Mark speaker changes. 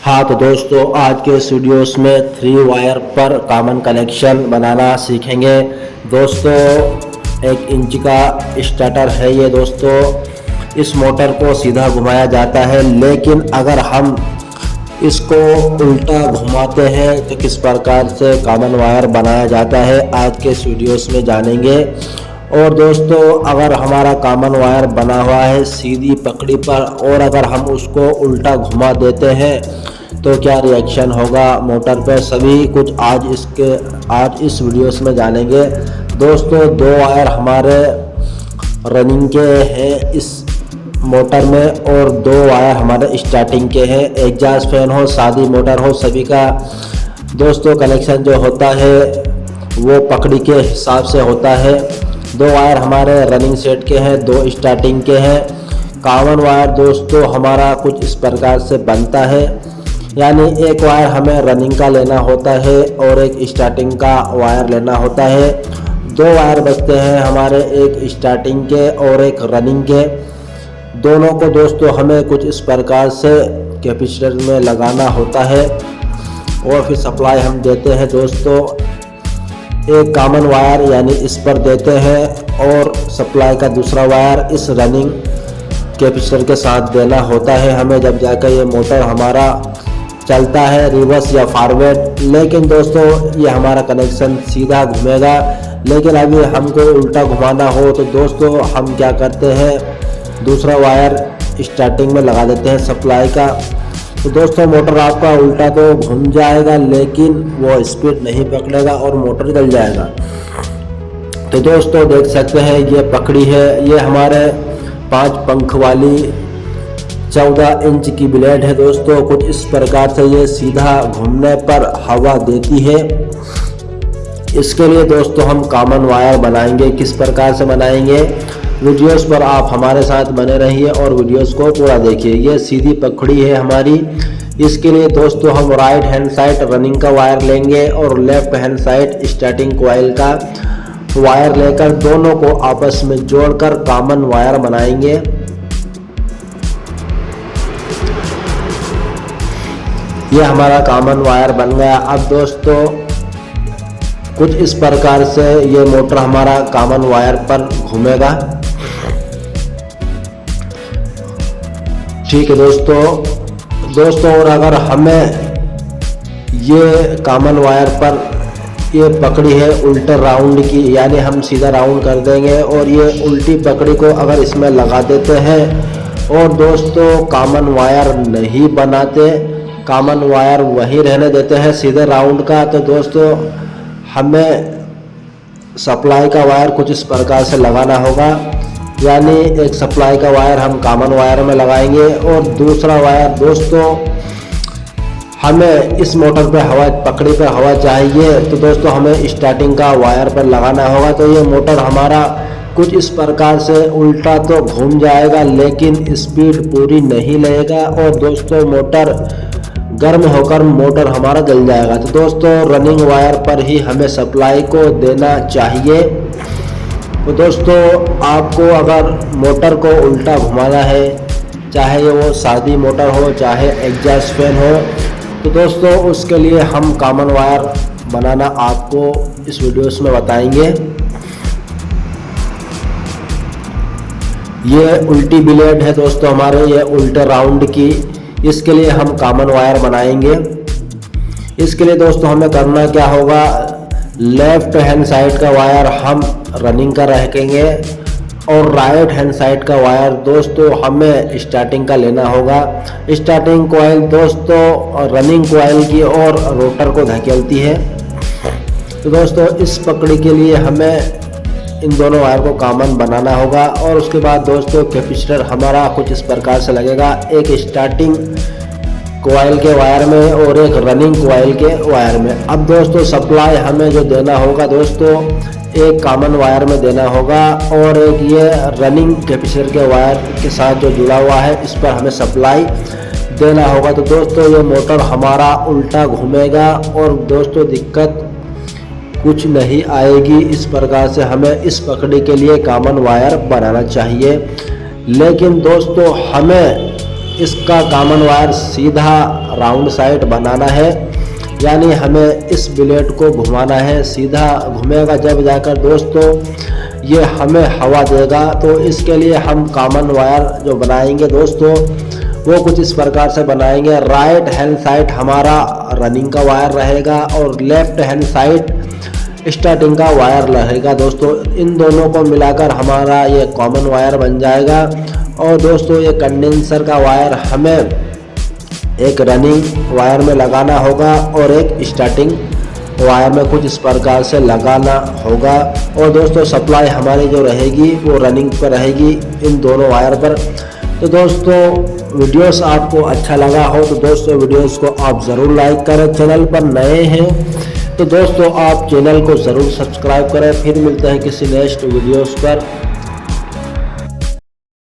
Speaker 1: हाँ तो दोस्तों, आज के इस वीडियोस में 3 वायर पर कॉमन कनेक्शन बनाना सीखेंगे। दोस्तों 1 इंच का स्टार्टर है ये। दोस्तों इस मोटर को सीधा घुमाया जाता है, लेकिन अगर हम इसको उल्टा घुमाते हैं तो किस प्रकार से कॉमन वायर बनाया जाता है आज के इस वीडियोस में जानेंगे। और दोस्तों अगर हमारा कॉमन वायर बना हुआ है सीधी पकड़ी पर और अगर हम उसको उल्टा घुमा देते हैं तो क्या रिएक्शन होगा मोटर पर, सभी कुछ आज इस वीडियोस में जानेंगे। दोस्तों 2 वायर हमारे रनिंग के हैं इस मोटर में और 2 वायर हमारे स्टार्टिंग के हैं। एग्जॉस्ट फैन हो, शादी मोटर हो, सभी का दोस्तों कनेक्शन जो होता है वो पकड़ी के हिसाब से होता है। 2 वायर हमारे रनिंग सेट के हैं, 2 स्टार्टिंग के हैं। कॉमन वायर दोस्तों हमारा कुछ इस प्रकार से बनता है, यानी 1 वायर हमें रनिंग का लेना होता है और 1 स्टार्टिंग का वायर लेना होता है। 2 वायर बचते हैं हमारे, 1 स्टार्टिंग के और 1 रनिंग के। दोनों को दोस्तों हमें कुछ इस प्रकार से कैपेसिटर में लगाना होता है और फिर सप्लाई हम देते हैं। दोस्तों एक कॉमन वायर यानी इस पर देते हैं और सप्लाई का दूसरा वायर इस रनिंग कैपेसिटर के साथ देना होता है हमें, जब जाकर ये मोटर हमारा चलता है रिवर्स या फॉरवर्ड। लेकिन दोस्तों ये हमारा कनेक्शन सीधा घूमेगा, लेकिन अभी हमको उल्टा घुमाना हो तो दोस्तों हम क्या करते हैं, दूसरा वायर स्टार्टिंग में लगा देते हैं सप्लाई का। तो दोस्तों मोटर आपका उल्टा तो घूम जाएगा, लेकिन वो स्पीड नहीं पकड़ेगा और मोटर जल जाएगा। तो दोस्तों देख सकते हैं ये पकड़ी है, ये हमारे 5 पंख वाली 14 इंच की ब्लेड है। दोस्तों कुछ इस प्रकार से ये सीधा घूमने पर हवा देती है। इसके लिए दोस्तों हम कॉमन वायर बनाएंगे। किस प्रकार से बनाएंगे, वीडियोस पर आप हमारे साथ बने रहिए और वीडियोस को पूरा देखिए। ये सीधी पकड़ी है हमारी। इसके लिए दोस्तों हम राइट हैंड साइड रनिंग का वायर लेंगे और left hand side starting coil का वायर लेकर दोनों को आपस में जोड़कर कॉमन वायर बनाएंगे। ये हमारा कॉमन वायर बन गया। अब दोस्तों कुछ इस प्रकार से ये मोटर हमारा कॉमन वायर पर घूमेगा। ठीक है दोस्तों और अगर हमें ये कॉमन वायर पर ये पकड़ी है उल्टे राउंड की, यानी हम सीधा राउंड कर देंगे और ये उल्टी पकड़ी को अगर इसमें लगा देते हैं और दोस्तों कॉमन वायर नहीं बनाते, कॉमन वायर वहीं रहने देते हैं सीधे राउंड का, तो दोस्तों हमें सप्लाई का वायर कुछ इस प्रकार से लगाना होगा। यानी एक सप्लाई का वायर हम कॉमन वायर में लगाएंगे और दूसरा वायर दोस्तों हमें इस मोटर पे हवा पकड़ी पे हवा चाहिए, तो दोस्तों हमें स्टार्टिंग का वायर पर लगाना होगा। तो ये मोटर हमारा कुछ इस प्रकार से उल्टा तो घूम जाएगा, लेकिन स्पीड पूरी नहीं लेगा और दोस्तों मोटर गर्म होकर मोटर हमारा जल जाएगा। तो दोस्तों रनिंग वायर पर ही हमें सप्लाई को देना चाहिए। तो दोस्तों आपको अगर मोटर को उल्टा घुमाना है, चाहे वो शादी मोटर हो चाहे एग्जॉस्ट फैन हो, तो दोस्तों उसके लिए हम कॉमन वायर बनाना आपको इस वीडियोस में बताएंगे। ये उल्टी ब्लेड है दोस्तों हमारे, ये उल्टे राउंड की, इसके लिए हम कॉमन वायर बनाएंगे। इसके लिए दोस्तों हमें करना क्या होगा, लेफ्ट हैंड साइड का वायर हम रनिंग का रखेंगे और राइट हैंड साइड का वायर दोस्तों हमें स्टार्टिंग का लेना होगा। स्टार्टिंग कॉइल दोस्तों रनिंग कॉइल की और रोटर को धकेलती है। तो दोस्तों इस पकड़ी के लिए हमें इन दोनों वायर को कॉमन बनाना होगा और उसके बाद दोस्तों कैपेसिटर हमारा कुछ इस प्रकार से लगेगा, एक स्टार्टिंग कॉइल के वायर में और एक रनिंग कॉइल के वायर में। अब दोस्तों सप्लाई हमें जो देना होगा दोस्तों एक कॉमन वायर में देना होगा और एक ये रनिंग कैपेसिटर के वायर के साथ जो जुड़ा हुआ है इस पर हमें सप्लाई देना होगा। तो दोस्तों ये मोटर हमारा उल्टा घूमेगा और दोस्तों दिक्कत कुछ नहीं आएगी। इस प्रकार से हमें इस पकड़ी के लिए कॉमन वायर बनाना चाहिए। लेकिन दोस्तों हमें इसका कॉमन वायर सीधा राउंड साइड बनाना है, यानी हमें इस ब्लेड को घुमाना है, सीधा घूमेगा जब जाकर दोस्तों ये हमें हवा देगा। तो इसके लिए हम कॉमन वायर जो बनाएंगे दोस्तों वो कुछ इस प्रकार से बनाएंगे। राइट हैंड साइड हमारा रनिंग का वायर रहेगा और लेफ्ट हैंड साइड स्टार्टिंग का वायर रहेगा दोस्तों। इन दोनों को मिलाकर हमारा ये कॉमन वायर बन जाएगा। और दोस्तों ये कंडेंसर का वायर हमें एक रनिंग वायर में लगाना होगा और एक स्टार्टिंग वायर में कुछ इस प्रकार से लगाना होगा। और दोस्तों सप्लाई हमारी जो रहेगी वो रनिंग पर रहेगी इन दोनों वायर पर। तो दोस्तों वीडियोस आपको अच्छा लगा हो तो दोस्तों वीडियोस को आप ज़रूर लाइक करें। चैनल पर नए हैं तो दोस्तों आप चैनल को ज़रूर सब्सक्राइब करें। फिर मिलते हैं किसी नेक्स्ट वीडियोस पर।